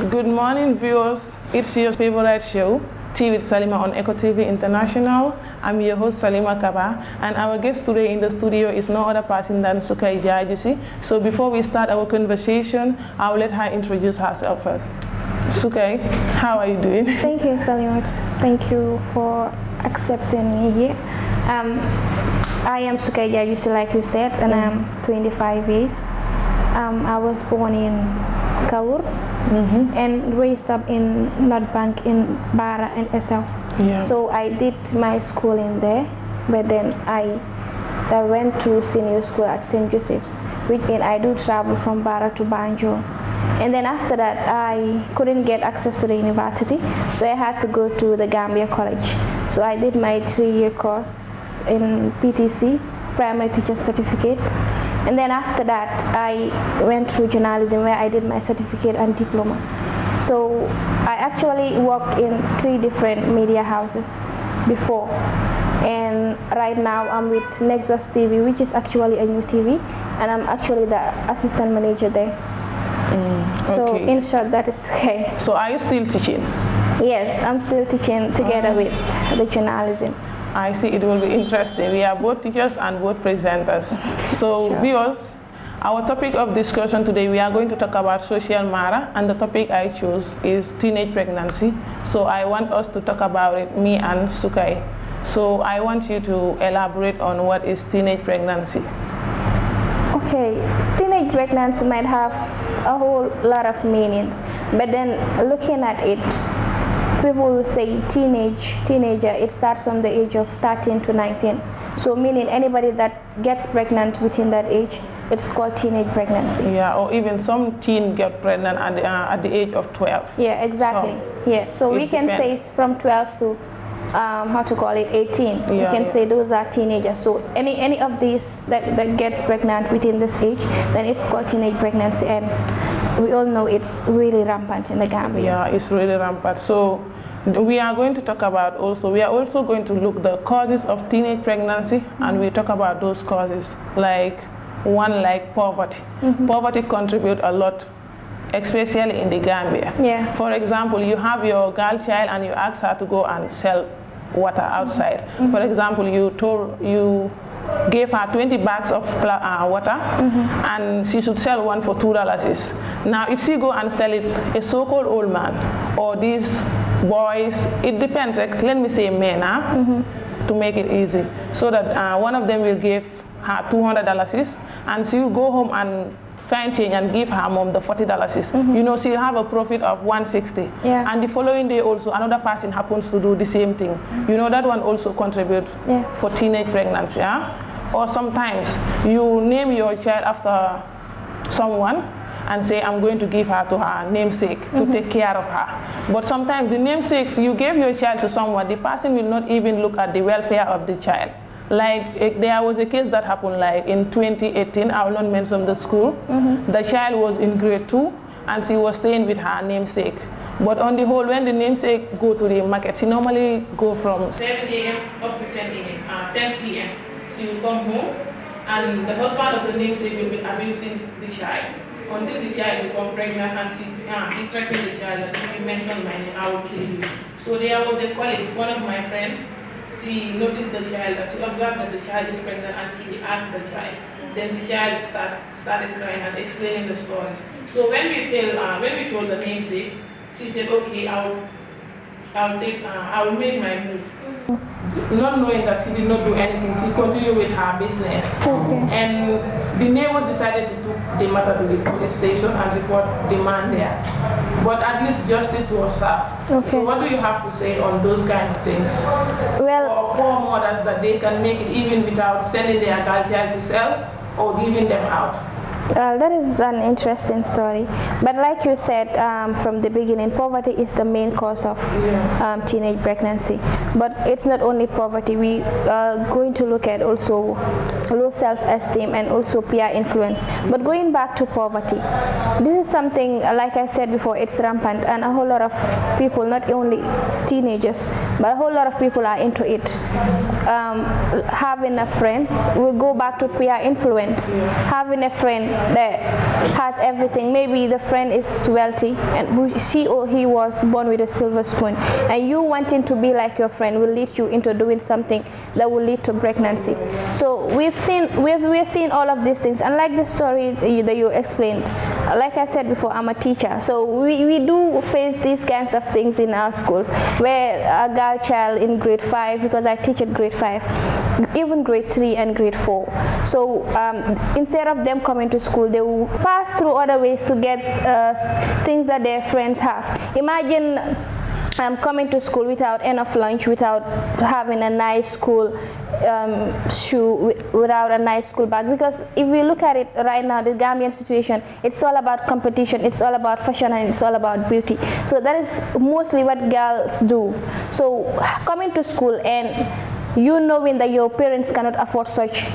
Good morning, viewers. It's your favorite show, Tea with Salima on Eco TV International. I'm your host, Salima Kaba, and our guest today in the studio is no other person than Sukai Jajisi. So before we start our conversation, I'll let her introduce herself first. Sukai, how are you doing? Thank you, Salima. Thank you for accepting me here. I am Sukai Jajisi, like you said, and I'm 25 years. I was born in Kaur and raised up in North Bank in Bara and SL. Yeah. So I did my school in there, but then I went to senior school at St. Joseph's, which means I do travel from Bara to Banjul. And then after that, I couldn't get access to the university, so I had to go to the Gambia College. So I did my 3-year course in PTC, Primary Teacher Certificate. And then after that, I went through journalism where I did my certificate and diploma. So I actually worked in 3 different media houses before. And right now I'm with Nexus TV, which is actually a new TV, and I'm actually the assistant manager there. So in short, that is okay. So are you still teaching? Yes, I'm still teaching together with the journalism. I see, it will be interesting. We are both teachers and both presenters. So Sure. Viewers, our topic of discussion today, we are going to talk about social matter, and the topic I chose is teenage pregnancy. So I want us to talk about it, me and Sukai. So I want you to elaborate on what is teenage pregnancy. Okay, teenage pregnancy might have a whole lot of meaning, but then looking at it, people will say teenager, it starts from the age of 13 to 19. So meaning anybody that gets pregnant within that age, it's called teenage pregnancy. Yeah, or even some teen get pregnant at the age of 12. Yeah, exactly. So we can say it's from 12 to 18. We can say those are teenagers. So any of these that gets pregnant within this age, then it's called teenage pregnancy, and we all know it's really rampant in the Gambia. Yeah, it's really rampant. So we are going to talk about we are also going to look the causes of teenage pregnancy, and we talk about those causes, like poverty. Poverty contributes a lot, especially in the Gambia. Yeah. For example, you have your girl child and you ask her to go and sell water outside. For example, you gave her 20 bags of water, and she should sell one for $2. Now, if she go and sell it, a so-called old man or these boys, it depends, like, let me say men, to make it easy, so that one of them will give her $200, and she will go home and find change and give her mom the $40. You know, she'll have a profit of $160. Yeah. And the following day also another person happens to do the same thing. You know, that one also contributes for teenage pregnancy. Or sometimes you name your child after someone and say, I'm going to give her to her namesake to take care of her. But sometimes the namesakes, you gave your child to someone, the person will not even look at the welfare of the child. Like there was a case that happened like in 2018, I will not mention the school. The child was in grade 2 and she was staying with her namesake. But on the whole, when the namesake go to the market, she normally go from 7 a.m. up to 10 p.m. She will come home, and the husband of the namesake will be abusing the child until the child becomes pregnant, and he threatened the child that if you mention my name, I will kill you. So there was a colleague, one of my friends. She noticed the child, she observed that the child is pregnant, and she asked the child. Then the child started crying and explaining the stories. So when we told the namesake, she said, okay, I will make my move. Not knowing that she did not do anything, she continued with her business. And the neighbors decided to take the matter to the police station and report the man there. But at least justice was served. So what do you have to say on those kind of things? Well, for poor mothers, that they can make it even without sending their girl child to sell or giving them out? That is an interesting story. But like you said from the beginning, poverty is the main cause of teenage pregnancy. But it's not only poverty. We are going to look at also low self-esteem and also peer influence. But going back to poverty, this is something, like I said before, it's rampant, and a whole lot of people, not only teenagers, but a whole lot of people are into it. Having a friend, we go back to peer influence. Having a friend that has everything, maybe the friend is wealthy and she or he was born with a silver spoon, and you wanting to be like your friend will lead you into doing something that will lead to pregnancy. So we've seen all of these things, and like the story that you explained, like I said before, I'm a teacher, so we do face these kinds of things in our schools, where a girl child in grade 5, because I teach at grade 5, even grade 3 and grade 4. So instead of them coming to school, they will pass through other ways to get things that their friends have. Imagine coming to school without enough lunch, without having a nice school shoe, without a nice school bag. Because if we look at it right now, the Gambian situation, it's all about competition, it's all about fashion, and it's all about beauty. So that is mostly what girls do. So coming to school and you knowing that your parents cannot afford such,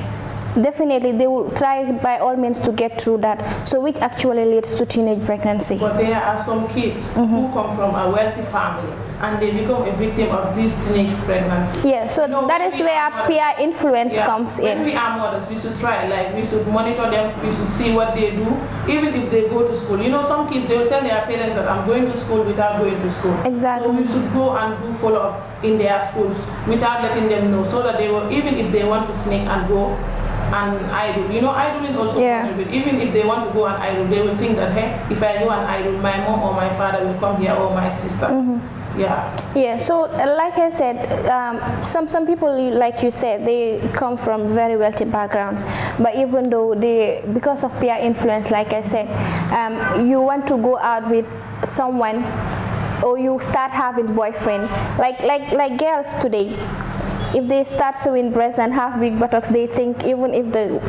definitely they will try by all means to get through that, so which actually leads to teenage pregnancy. But there are some kids who come from a wealthy family and they become a victim of this teenage pregnancy. Yeah, so that is where peer influence comes in. When we are mothers, we should try, like we should monitor them, we should see what they do, even if they go to school. You know, some kids, they will tell their parents that I'm going to school without going to school. Exactly. So we should go and do follow up in their schools without letting them know, so that they will, even if they want to sneak and go and idle. You know, idling also contribute. Even if they want to go and idle, they will think that, hey, if I go and idle, my mom or my father will come here, or my sister. Yeah. So like I said, some people, like you said, they come from very wealthy backgrounds, but even though they, because of peer influence, like I said, you want to go out with someone, or you start having boyfriend, like girls today. If they start showing breasts and have big buttocks, they think even if the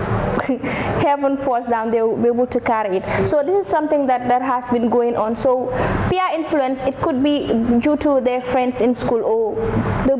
heaven falls down, they will be able to carry it. So this is something that has been going on. So peer influence, it could be due to their friends in school, or the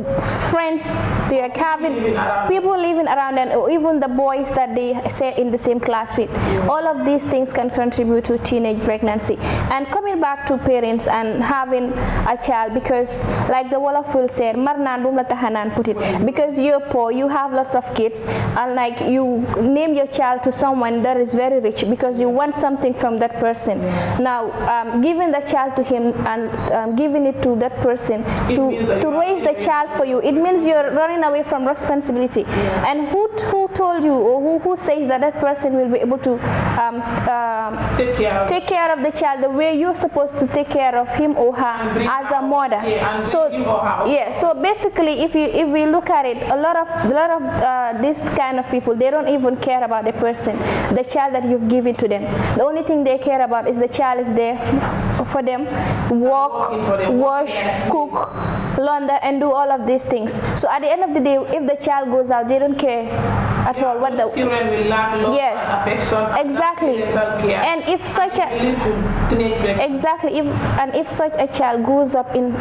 friends they are having, people living around them, or even the boys that they say in the same class with. All of these things can contribute to teenage pregnancy. And coming back to parents and having a child, because like the Wolof will say, "Marnan bum la tahanan," put it. Because you're poor, you have lots of kids, and like you name your child to someone that is very rich because you want something from that person. Now giving the child to him and giving it to that person to raise the child for you, it means you're running away from responsibility. And who told you, or who says that that person will be able to take care of the child the way you're supposed to take care of him or her as a mother? So basically, if we look at it, a lot of this kind of people, they don't even care about the person, the child that you've given to them. The only thing they care about is the child is there for them, walk, wash, cook, launder, and do all of these things. So at the end of the day, if the child goes out, they don't care at all what the children will lack love, affection, exactly. And if such a if such a child grows up in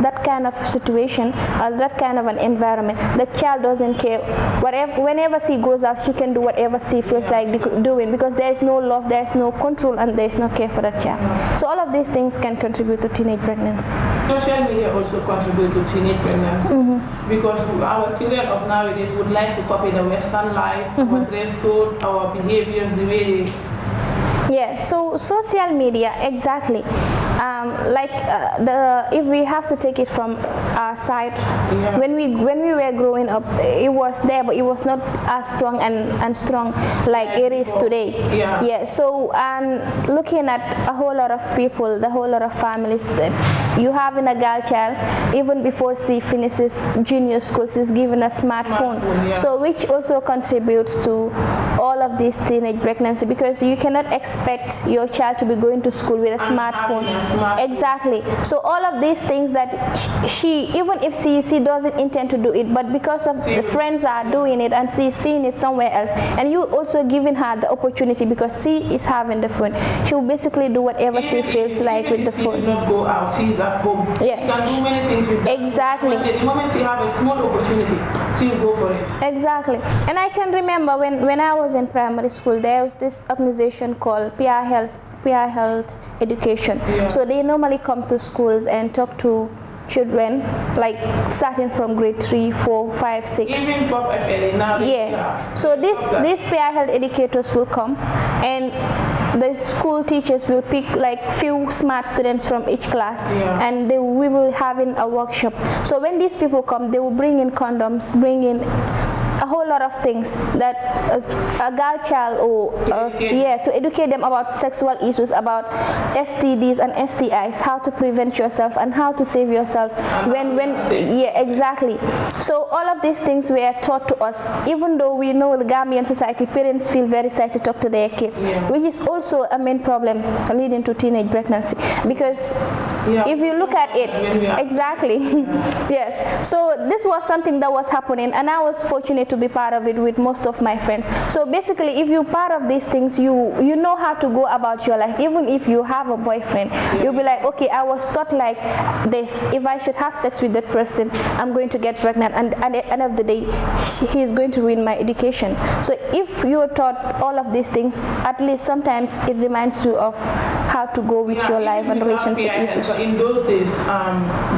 that kind of situation, or that kind of an environment, the child doesn't care. Whenever she goes out, she can do whatever she feels like doing, because there is no love, there is no control, and there is no care for that child. So all of these things can contribute to teenage pregnancy. Social media also contribute to teenage pregnancy, because our children of nowadays would like to copy the Western life, our dress code, our behaviors, the way. Yeah, so social media, exactly. If we have to take it from our side, when we were growing up, it was there, but it was not as strong and strong like it is today. So looking at a whole lot of people, the whole lot of families, you having a girl child, even before she finishes junior school, she's given a smartphone. So which also contributes to all of this teenage pregnancy, because you cannot expect your child to be going to school with a smartphone. Exactly. So all of these things that she, even if she doesn't intend to do it, but because of the friends are doing it and she's seeing it somewhere else, and you also giving her the opportunity because she is having the phone, she will basically do whatever she feels like with the phone. She not go out, she's at home. She can do many things with that. Exactly. The moment she have a small opportunity, so you go for it. Exactly. And I can remember when I was in primary school, there was this organization called peer health education. Yeah. So they normally come to schools and talk to children, like starting from grade 3, 4, 5, 6. Even pop FLA now. Yeah. So these peer health educators will come, and the school teachers will pick like few smart students from each class, and we will having a workshop. So when these people come, they will bring in condoms, bring in a whole lot of things that a girl child or to educate them about sexual issues, about STDs and STIs, how to prevent yourself and how to save yourself exactly. So all of these things were taught to us, even though we know the Gambian society, parents feel very shy to talk to their kids, which is also a main problem leading to teenage pregnancy, because if you look at it, exactly, yes. So this was something that was happening, and I was fortunate to be part of it with most of my friends. So basically, if you're part of these things, you know how to go about your life. Even if you have a boyfriend, you'll be like, okay, I was taught like this. If I should have sex with that person, I'm going to get pregnant, and at the end of the day, he is going to ruin my education. So if you're taught all of these things, at least sometimes it reminds you of how to go with your life and relationship issues. In those days,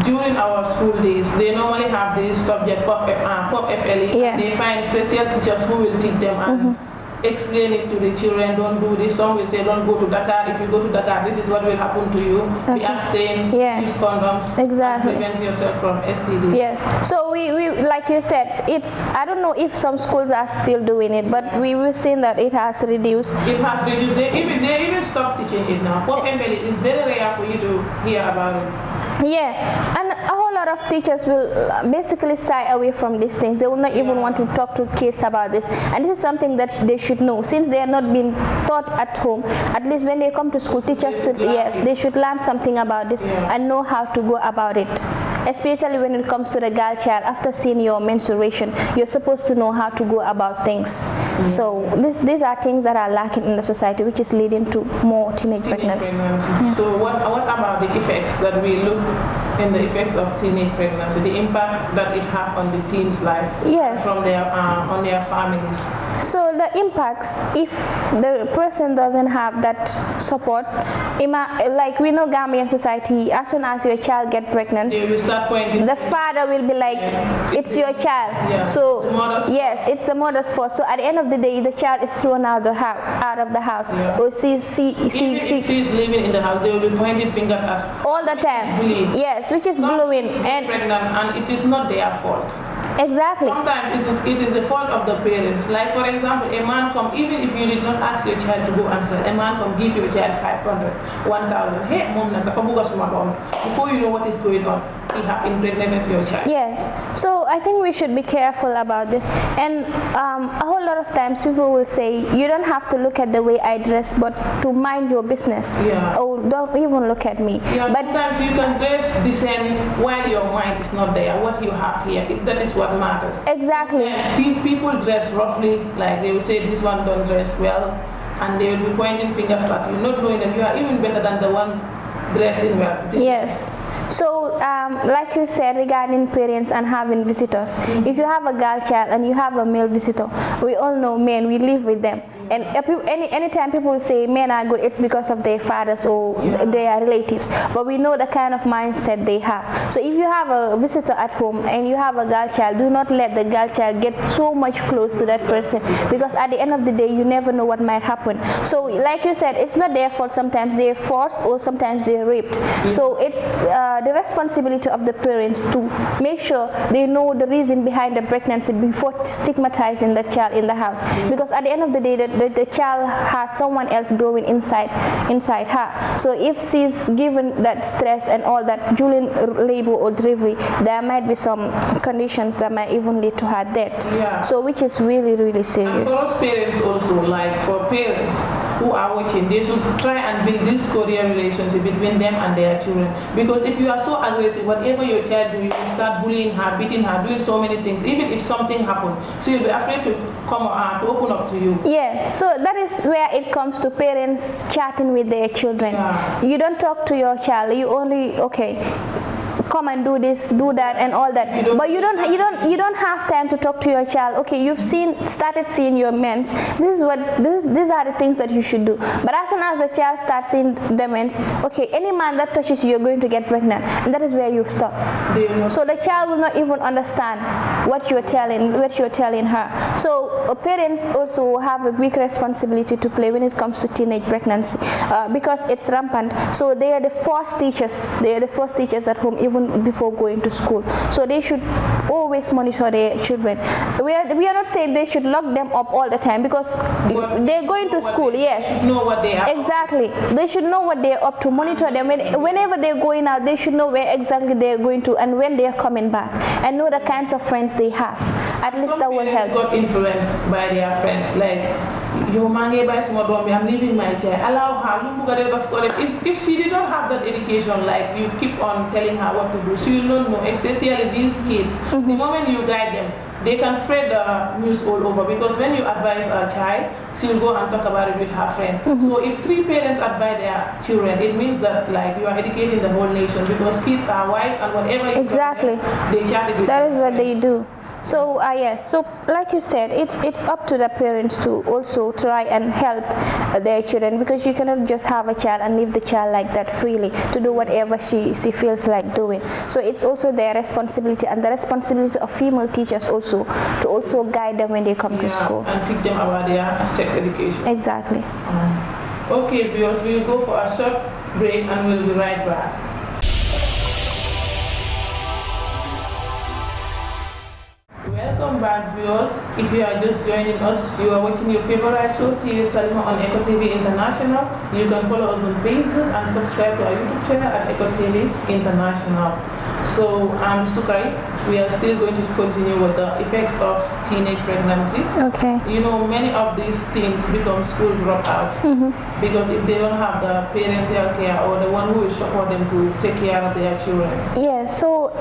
during our school days, they normally have this subject pop FLE. They find special teachers who will teach them and explain it to the children. Don't do this. Some will say, don't go to Dakar. If you go to Dakar, this is what will happen to you. Be abstain, use condoms, exactly, and prevent yourself from STDs. Yes. So we like you said, it's, I don't know if some schools are still doing it, but we will see that it has reduced. It has reduced. They even stopped teaching it now. Pop FLE is very rare for you to hear about it. Yeah, and a whole lot of teachers will basically shy away from these things. They will not even want to talk to kids about this, and this is something that they should know, since they are not being taught at home. At least when they come to school, teachers should, they should learn something about this and know how to go about it. Especially when it comes to the girl child, after seeing your menstruation, you're supposed to know how to go about things. So these are things that are lacking in the society, which is leading to more teenage pregnancy. So what about the effects that we look in the effects of teenage pregnancy, the impact that it has on the teens' life from their on their families? So the impacts, if the person doesn't have that support, like we know Gambian society, as soon as your child get pregnant, the father will be like, it's your child. So yes, it's the mother's fault. So at the end of the day, the child is thrown out of the house. Or she's living in the house, they will be pointing fingers at all the time. Yes, which is bullying, and it is not their fault. Exactly. Sometimes it is the fault of the parents. Like for example, a man come, even if you did not ask your child to go answer, a man come give your child 500, 1,000. Hey, mom, before you know what is going on, he have impregnated your child. Yes. So I think we should be careful about this. And a whole lot of times people will say, you don't have to look at the way I dress, but to mind your business. Oh, don't even look at me. But sometimes you can dress decent while your mind is not there. What you have here, that is what matters. Exactly. People dress roughly, like they will say this one don't dress well, and they will be pointing fingers at you, not knowing that you are even better than the one dressing well. Yes. So like you said regarding parents and having visitors, if you have a girl child and you have a male visitor, we all know men, we live with them. And anytime people say men are good, it's because of their fathers or their relatives. But we know the kind of mindset they have. So if you have a visitor at home and you have a girl child, do not let the girl child get so much close to that person, because at the end of the day, you never know what might happen. So like you said, it's not their fault. Sometimes they're forced or sometimes they're raped. So it's the responsibility of the parents to make sure they know the reason behind the pregnancy before stigmatizing the child in the house. Because at the end of the day, the child has someone else growing inside her. So if she's given that stress and all that during labor or delivery, there might be some conditions that might even lead to her death. So which is really, really serious. And for us parents also, like for parents who are watching, they should try and build this cordial relationship between them and their children. Because if you are so aggressive, whatever your child do, you will start bullying her, beating her, doing so many things, even if something happens. So you'll be afraid to come to open up to you. Yes, so that is where it comes to parents chatting with their children. You don't talk to your child, you only, come and do this, do that, and all that. But you don't have time to talk to your child. Okay, you've started seeing your mens. These are the things that you should do. But as soon as the child starts seeing the mens, okay, any man that touches you, you're going to get pregnant, and that is where you stop. So the child will not even understand what you're telling her. So parents also have a big responsibility to play when it comes to teenage pregnancy, because it's rampant. So they are the first teachers. They are the first teachers at home even before going to school. So they should always monitor their children. We are not saying they should lock them up all the time, because they're going to school. Yes, know what they are. Exactly. They should know what they're up to. Monitor them. Whenever they're going out, they should know where exactly they're going to and when they're coming back, and know the kinds of friends they have. At least that will help. Got influenced by their friends, like your mangi by small dom, I'm leaving my child. Allow her. If she did not have that education, like you keep on telling her what to do, she will not know. Especially these kids, the moment you guide them, they can spread the news all over, because when you advise a child, she will go and talk about it with her friend. So if 3 parents advise their children, it means that like you are educating the whole nation, because kids are wise, and whatever you exactly them, they chat it with that is what friends. they do. So yes, so like you said, it's up to the parents to also try and help their children, because you cannot just have a child and leave the child like that freely to do whatever she feels like doing. So it's also their responsibility, and the responsibility of female teachers also to also guide them when they come to school and teach them about their sex education. Exactly. Okay, viewers, we'll go for a short break and we'll be right back. Welcome back, viewers. If you are just joining us, you are watching your favorite show, TV Salima on Eco TV International. You can follow us on Facebook and subscribe to our YouTube channel at Eco TV International. So I'm Sukari. We are still going to continue with the effects of teenage pregnancy. Okay. You know, many of these teens become school dropouts because if they don't have the parental care or the one who will support them to take care of their children. Yeah, so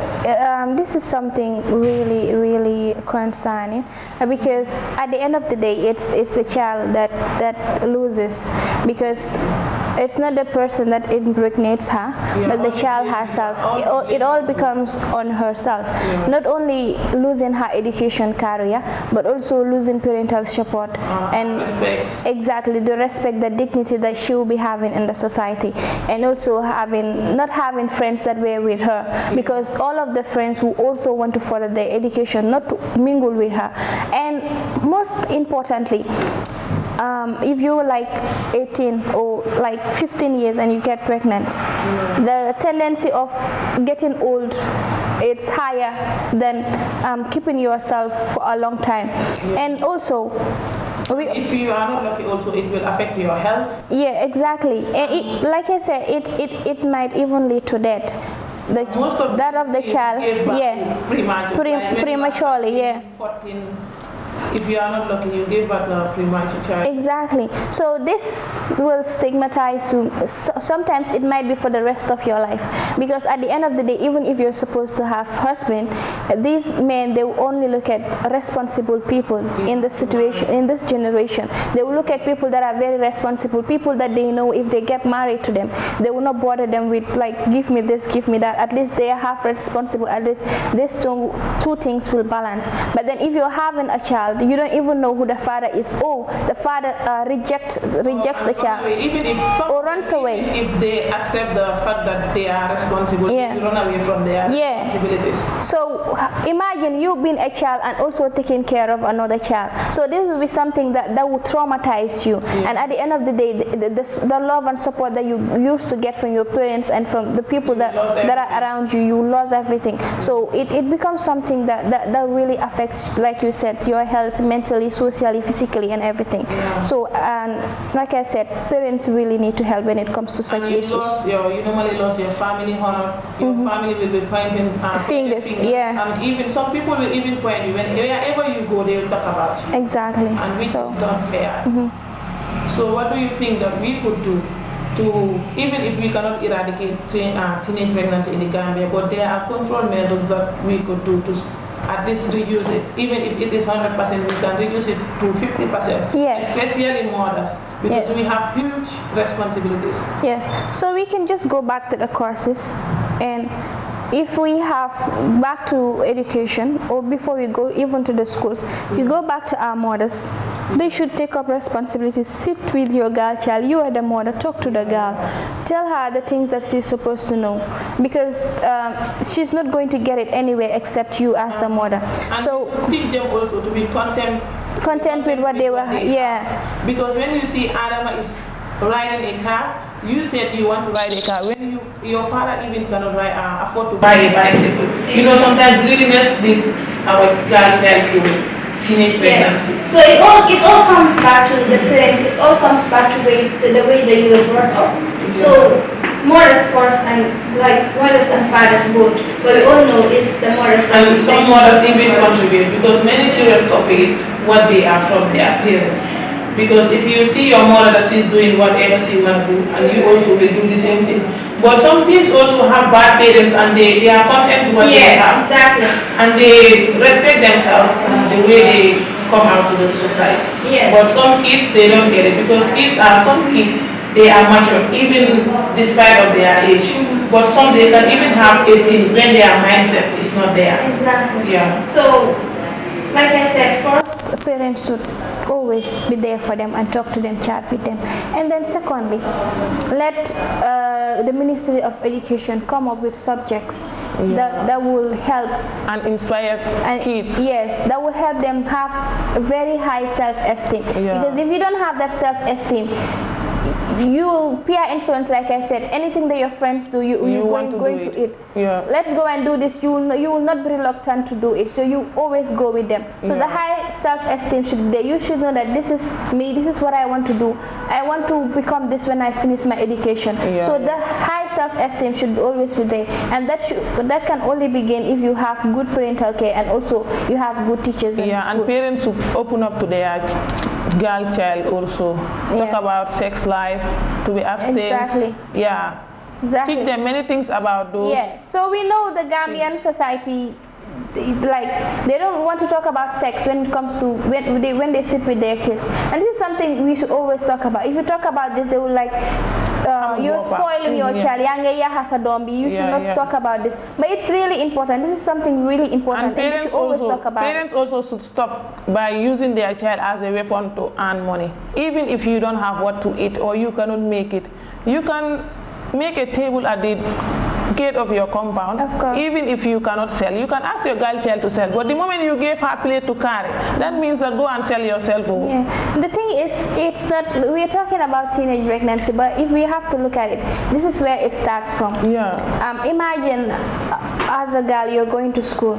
this is something really, really concerning, because at the end of the day, it's the child that loses, because it's not the person that impregnates her, but the child herself. It all becomes on herself. Not only losing her education career, but also losing parental support and respect. Exactly the respect, the dignity that she will be having in the society, and also not having friends that were with her, because all of the friends who also want to follow their education, not to mingle with her. And most importantly, if you're like 18 or like 15 years and you get pregnant, the tendency of getting old, it's higher than keeping yourself for a long time. And also, if you are not lucky, also it will affect your health. Yeah, exactly. And like I said, it might even lead to death. That of the child, prematurely, yeah. 14. If you are not lucky, you give birth to a premature child. Exactly. So this will stigmatize you. Sometimes it might be for the rest of your life, because at the end of the day, even if you're supposed to have husband, these men, they will only look at responsible people in this situation, in this generation. They will look at people that are very responsible, people that they know if they get married to them, they will not bother them with like, give me this, give me that. At least they are half responsible. At least these two things will balance. But then if you're having a child, you don't even know who the father is. Oh, the father rejects the child, even if or runs away. If they accept the fact that they are responsible, they run away from their responsibilities. So imagine you being a child and also taking care of another child. So this will be something that would traumatize you. And at the end of the day, the love and support that you used to get from your parents and from the people that are around you, you lost everything. So it becomes something that really affects, like you said, your health, mentally, socially, physically, and everything. So, and like I said, parents really need to help when it comes to such issues. You normally lost your family honor. Your family will be pointing fingers. Yeah. And even some people will even point you. Wherever you go, they will talk about you. Exactly. And which is unfair. So, what do you think that we could do to, even if we cannot eradicate teenage pregnancy in the Gambia, but there are control measures that we could do to at least reduce it. Even if it is 100%, we can reduce it to 50%. Yes. Especially mothers, because we have huge responsibilities. Yes. So we can just go back to the courses, and if we have back to education, or before we go even to the schools, we go back to our mothers. They should take up responsibility. Sit with your girl child. You are the mother. Talk to the girl. Tell her the things that she's supposed to know, because she's not going to get it anywhere except you as the mother. And so teach them also to be content with what they were. Because when you see Adama is riding a car, you said you want to ride a car. When your father even cannot afford to buy a bicycle. You know, sometimes greediness leads our girl child to teenage pregnancy. So it all comes back to the parents. It all comes back to the way that you were brought up. So mothers first, and like mothers and fathers both. But we all know it's the mothers. And some mothers even contribute, because many children copy what they are from their parents. Because if you see your mother that she's doing whatever she wants to do, and you also will do the same thing. But some kids also have bad parents, and they are content to what they have. Exactly. And they respect themselves and the way they come out to the society. Yes. But some kids, they don't get it, because some kids, they are mature, even despite of their age. But some, they can even have 18 when their mindset is not there. Exactly. Yeah. So, like I said, first, parents should always be there for them and talk to them, chat with them. And then secondly, let the Ministry of Education come up with subjects that will help and inspire kids. Yes, that will help them have very high self-esteem. Because if you don't have that self-esteem, you peer influence, like I said, anything that your friends do, you're going to it. Let's go and do this. You will not be reluctant to do it. So you always go with them. So the high self-esteem should be there. You should know that this is me. This is what I want to do. I want to become this when I finish my education. So the high self-esteem should always be there, and that can only begin if you have good parental care, and also you have good teachers in school. And parents should open up to their girl child also. Talk about sex life, to be abstinent. Exactly. Exactly. Teach them many things about those. So we know the Gambian society, they don't want to talk about sex when it comes to when they sit with their kids, and this is something we should always talk about. If you talk about this, they will like, you're spoiling your child. You should not talk about this. But it's really important. This is something really important, and we should always talk about. Parents also should stop by using their child as a weapon to earn money. Even if you don't have what to eat or you cannot make it, you can make a table at the gate of your compound. Of course. Even if you cannot sell, you can ask your girl child to sell. But the moment you give her plate to carry, that means that go and sell yourself. The thing is, it's not, we're talking about teenage pregnancy, but if we have to look at it, this is where it starts from. Imagine as a girl, you're going to school.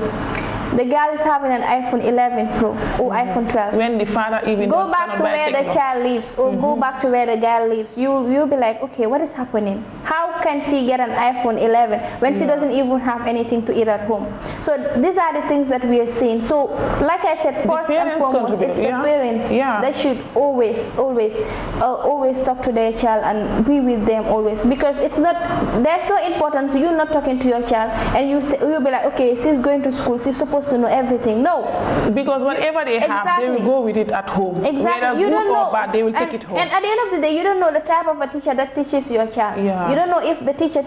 The girl is having an iPhone 11 Pro or iPhone 12. When the father even go back to where the child lives, or go back to where the girl lives, you'll be like, okay, what is happening? How can she get an iPhone 11 when she doesn't even have anything to eat at home? So these are the things that we are seeing. So like I said, first and foremost, it's the parents that should always talk to their child and be with them always, because it's not, there's no importance you not talking to your child and you'll be like, okay, she's going to school, she's supposed to know everything. No, because whatever they have, they will go with it at home. Exactly. You don't know, but they will take it home. And at the end of the day, you don't know the type of a teacher that teaches your child. You don't know if the teacher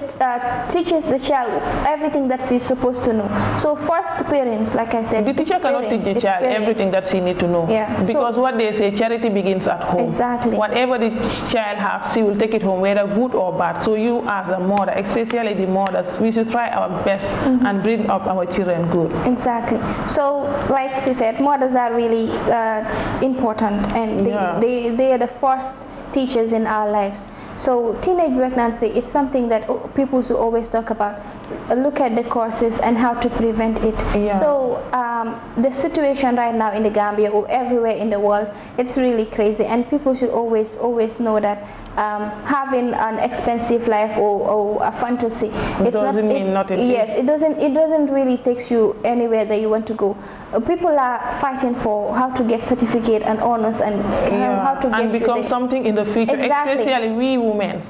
teaches the child everything that she's supposed to know. So first, parents, like I said, the teacher cannot teach the child everything that she needs to know. Because what they say, charity begins at home. Exactly. Whatever the child has, she will take it home, whether good or bad. So you as a mother, especially the mothers, we should try our best and bring up our children good. Exactly. So, like she said, mothers are really important, and they are the first teachers in our lives. So teenage pregnancy is something that people should always talk about. Look at the causes and how to prevent it. So the situation right now in the Gambia or everywhere in the world, it's really crazy, and people should always know that having an expensive life or a fantasy, it doesn't really takes you anywhere that you want to go. People are fighting for how to get certificate and honors and how to get and become something in the future. Especially we women,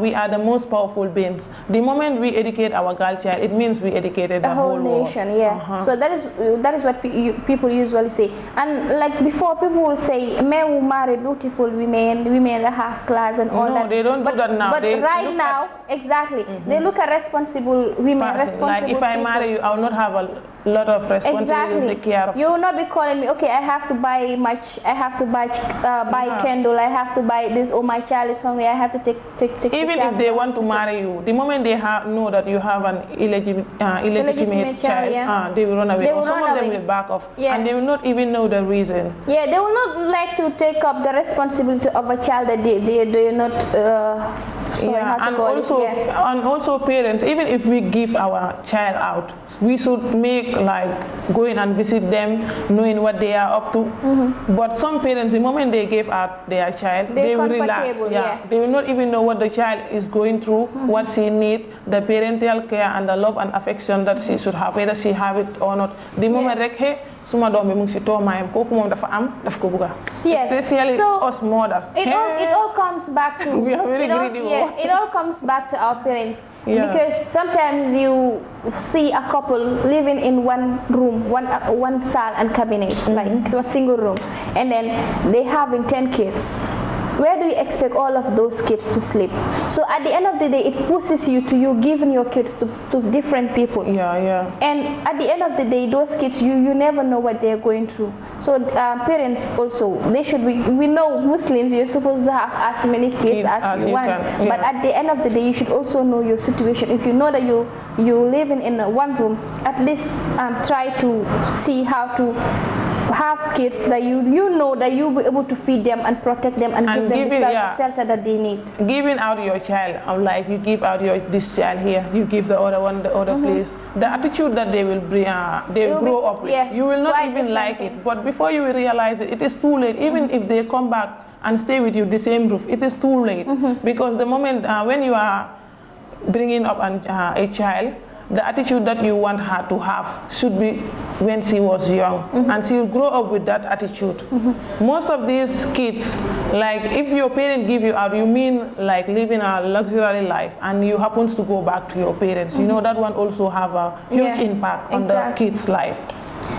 we are the most powerful beings. The moment we educate our our girl child, it means we educated the whole nation world. yeah. So that is what people usually say. And like before, people will say men will marry beautiful women that have class and all that. No, they don't do that now. But right now, exactly, they look at responsible women, responsible like if I marry you, I will not have a lot of responsibility to take care of. You will not be calling me, okay, I have to buy much, I have to buy candle, I have to buy this, or my child is hungry, I have to take even if they want to marry you, the moment they know that you have an illegitimate child, they will run away. Or some of them will back off, and they will not even know the reason. Yeah, they will not like to take up the responsibility of a child that they are not and also parents, even if we give our child out, we should make like going and visit them, knowing what they are up to. But some parents, the moment they give out their child, they will relax. They will not even know what the child is going through, what she needs, the parental care and the love and affection that she should have, whether she have it or not. The moment like, hey, suma doom bi mu ngi si toomaayam kooku moom dafa am daf ko buga. Especially us mothers. It all comes back to we are very greedy. It all comes back to our parents, because sometimes you see a couple living in one room, one cell and cabinet, like a single room, and then they having 10 kids. Where do you expect all of those kids to sleep? So at the end of the day, it pushes you to giving your kids to different people. And at the end of the day, those kids, you never know what they're going through. So parents also, they should be, we know Muslims, you're supposed to have as many kids as you want. But at the end of the day, you should also know your situation. If you know that you're living in one room, at least try to see how to have kids that you know that you'll be able to feed them and protect them and give them the shelter that they need. Giving out your child, like you give out this child here, you give the other one the other place. The attitude that they will bring, they will grow up with, you will not even like it. But before you will realize it, it is too late. Even if they come back and stay with you the same roof, it is too late. Because the moment when you are bringing up a child, the attitude that you want her to have should be when she was young, and she will grow up with that attitude. Most of these kids, like if your parents give you out, you mean like living a luxury life, and you happens to go back to your parents. You know that one also have a huge impact on the kid's life.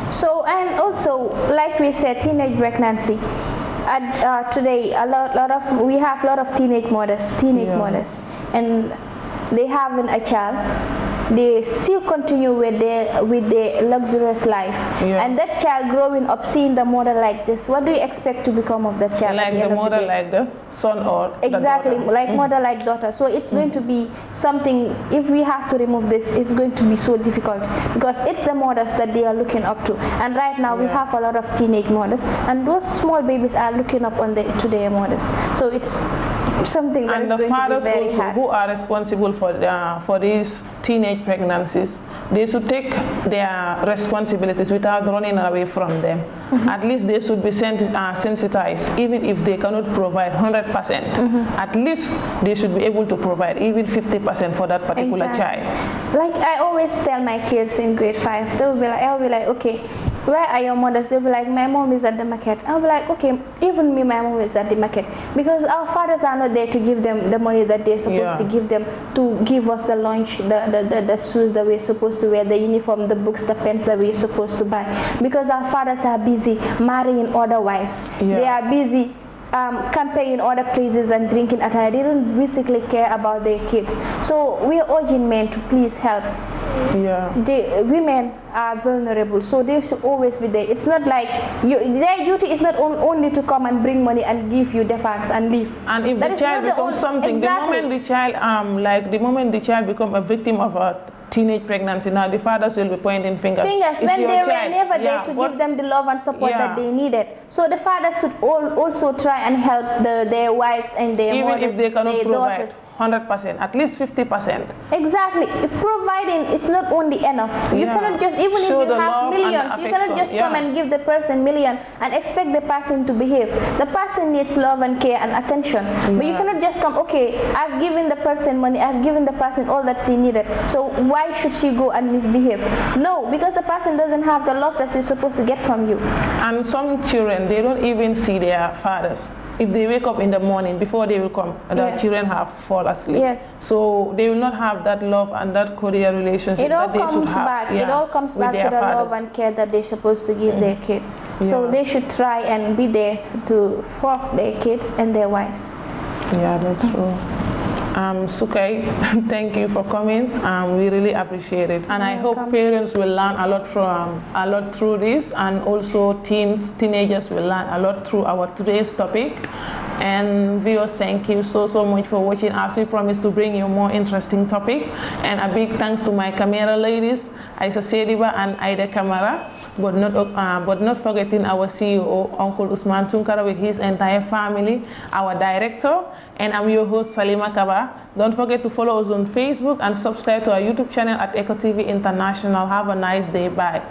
So, and also, like we said, teenage pregnancy. Today, we have a lot of teenage mothers, and they having a child. They still continue with their luxurious life, and that child growing up seeing the mother like this, what do you expect to become of that child? Like at the end the mother, of the day? like the son or exactly, the daughter. like mother like daughter. So it's going to be something. If we have to remove this, it's going to be so difficult, because it's the mothers that they are looking up to. And right now we have a lot of teenage mothers, and those small babies are looking up to their mothers. So it's something that is going to be very hard. Who are responsible for these teenage pregnancies, they should take their responsibilities without running away from them. At least they should be sensitized, even if they cannot provide 100%. At least they should be able to provide even 50% for that particular child. Like I always tell my kids in grade 5, I'll be like, okay, where are your mothers? They'll be like, my mom is at the market. I'll be like, okay, even me, my mom is at the market. Because our fathers are not there to give them the money that they're supposed to give them, to give us the lunch, the shoes that we're supposed to wear, the uniform, the books, the pens that we're supposed to buy. Because our fathers are busy marrying other wives. They are busy campaigning other places and drinking at night. They don't basically care about their kids. So we are urging men to please help. The women are vulnerable, so they should always be there. It's not like their duty is not only to come and bring money and give you the funds and leave. And if the child becomes something, the moment the child becomes a victim of a teenage pregnancy, now the fathers will be pointing fingers. When they were never there to give them the love and support that they needed. So the fathers should also try and help their wives and their mothers, even if they cannot provide daughters. 100%, at least 50%. Exactly. If providing is not only enough, you cannot just, even if you have millions, you cannot just come and give the person million and expect the person to behave. The person needs love and care and attention. But you cannot just come, okay, I've given the person money, I've given the person all that she needed, so why should she go and misbehave? No, because the person doesn't have the love that she's supposed to get from you. And some children, they don't even see their fathers. if they wake up in the morning, before they will come, the children have fall asleep. Yes. So they will not have that love and that cordial relationship that they should have. It all comes back to the love and care that they're supposed to give their kids. So they should try and be there for their kids and their wives. Yeah, that's true. Sukai, thank you for coming. We really appreciate it, and I hope parents will learn a lot through this, and also teenagers will learn a lot through our today's topic. And viewers, thank you so much for watching. As we promised to bring you more interesting topic, and a big thanks to my camera ladies, Aisha Sediba and Aida Kamara. But not forgetting our CEO, Uncle Usman Tunkara, with his entire family, our director, and I'm your host, Salima Kaba. Don't forget to follow us on Facebook and subscribe to our YouTube channel at Eco TV International. Have a nice day. Bye.